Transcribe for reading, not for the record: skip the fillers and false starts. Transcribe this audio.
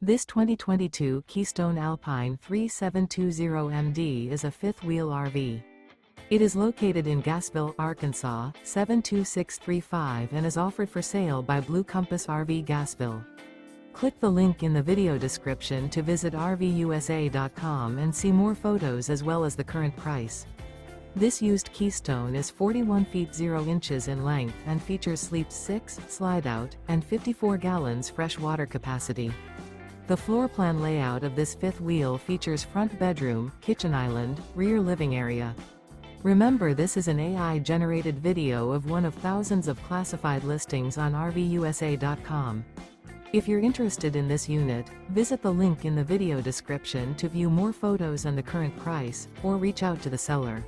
This 2022 Keystone Alpine 3720MD is a fifth-wheel RV. It is located in Gassville, Arkansas, 72635 and is offered for sale by Blue Compass RV Gassville. Click the link in the video description to visit RVUSA.com and see more photos as well as the current price. This used Keystone is 41 feet 0 inches in length and features Sleep 6, Slideout, and 54 gallons fresh water capacity. The floor plan layout of this fifth wheel features front bedroom, kitchen island, rear living area. Remember, this is an AI-generated video of one of thousands of classified listings on RVUSA.com. If you're interested in this unit, visit the link in the video description to view more photos and the current price, or reach out to the seller.